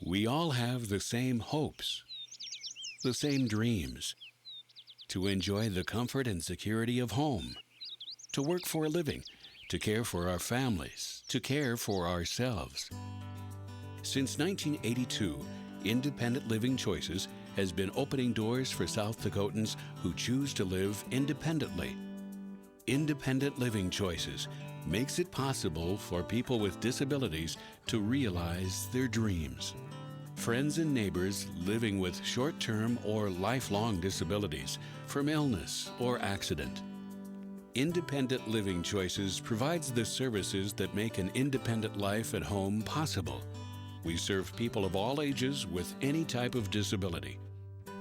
We all have the same hopes, the same dreams, to enjoy the comfort and security of home, to work for a living, to care for our families, to care for ourselves. Since 1982, Independent Living Choices has been opening doors for South Dakotans who choose to live independently. Independent Living Choices makes it possible for people with disabilities to realize their dreams. Friends and neighbors living with short-term or lifelong disabilities from illness or accident. Independent Living Choices provides the services that make an independent life at home possible. We serve people of all ages with any type of disability.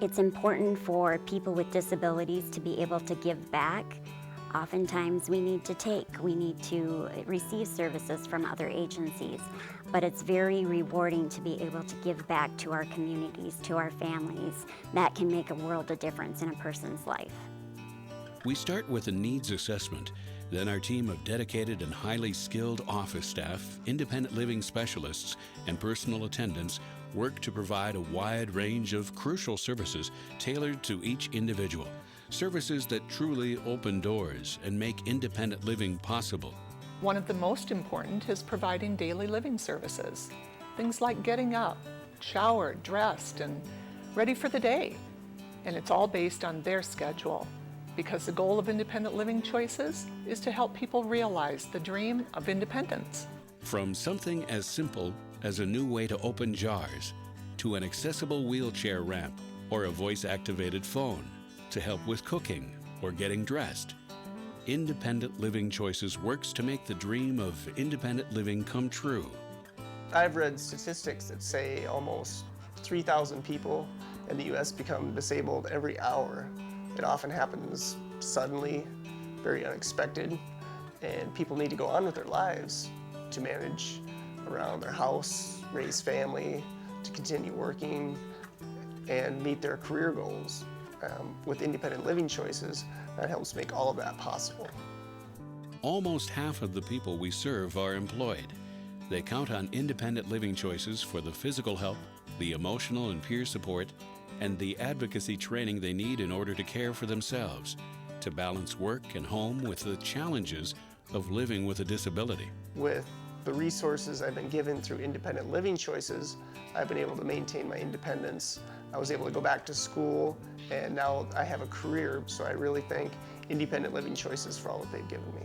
It's important for people with disabilities to be able to give back. Oftentimes we need to receive services from other agencies, but it's very rewarding to be able to give back to our communities, to our families. That can make a world of difference in a person's life. We start with a needs assessment. Then our team of dedicated and highly skilled office staff, independent living specialists, and personal attendants work to provide a wide range of crucial services tailored to each individual. Services that truly open doors and make independent living possible. One of the most important is providing daily living services. Things like getting up, showered, dressed, and ready for the day. And it's all based on their schedule, because the goal of Independent Living Choices is to help people realize the dream of independence. From something as simple as a new way to open jars, to an accessible wheelchair ramp or a voice-activated phone to help with cooking or getting dressed, Independent Living Choices works to make the dream of independent living come true. I've read statistics that say almost 3,000 people in the U.S. become disabled every hour. It often happens suddenly, very unexpected, and people need to go on with their lives to manage around their house, raise family, to continue working, and meet their career goals. With Independent Living Choices, that helps make all of that possible. Almost half of the people we serve are employed. They count on Independent Living Choices for the physical help, the emotional and peer support, and the advocacy training they need in order to care for themselves, to balance work and home with the challenges of living with a disability. With the resources I've been given through Independent Living Choices, I've been able to maintain my independence. I was able to go back to school, and now I have a career, so I really thank Independent Living Choices for all that they've given me.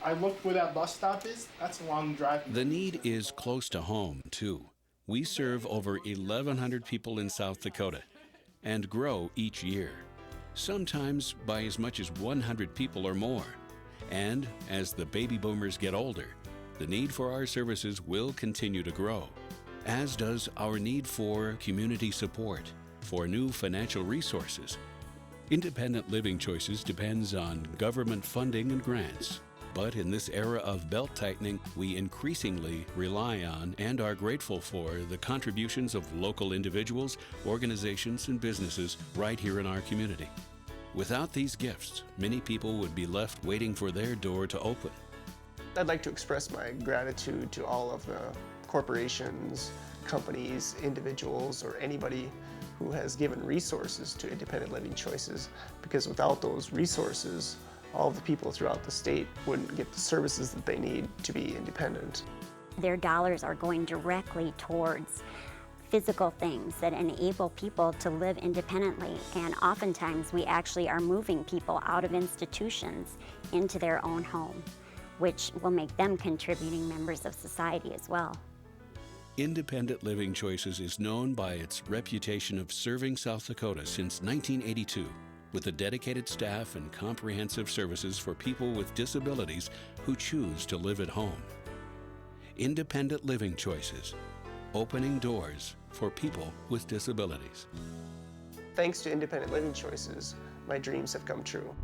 I looked where that bus stop is. That's a long drive. The need is close to home, too. We serve over 1,100 people in South Dakota and grow each year, sometimes by as much as 100 people or more. And as the baby boomers get older, the need for our services will continue to grow, as does our need for community support, for new financial resources. Independent Living Choices depends on government funding and grants. But in this era of belt-tightening, we increasingly rely on and are grateful for the contributions of local individuals, organizations, and businesses right here in our community. Without these gifts, many people would be left waiting for their door to open. I'd like to express my gratitude to all of the corporations, companies, individuals, or anybody who has given resources to Independent Living Choices, because without those resources, all of the people throughout the state wouldn't get the services that they need to be independent. Their dollars are going directly towards physical things that enable people to live independently, and oftentimes we actually are moving people out of institutions into their own home, which will make them contributing members of society as well. Independent Living Choices is known by its reputation of serving South Dakota since 1982, with a dedicated staff and comprehensive services for people with disabilities who choose to live at home. Independent Living Choices, opening doors for people with disabilities. Thanks to Independent Living Choices, my dreams have come true.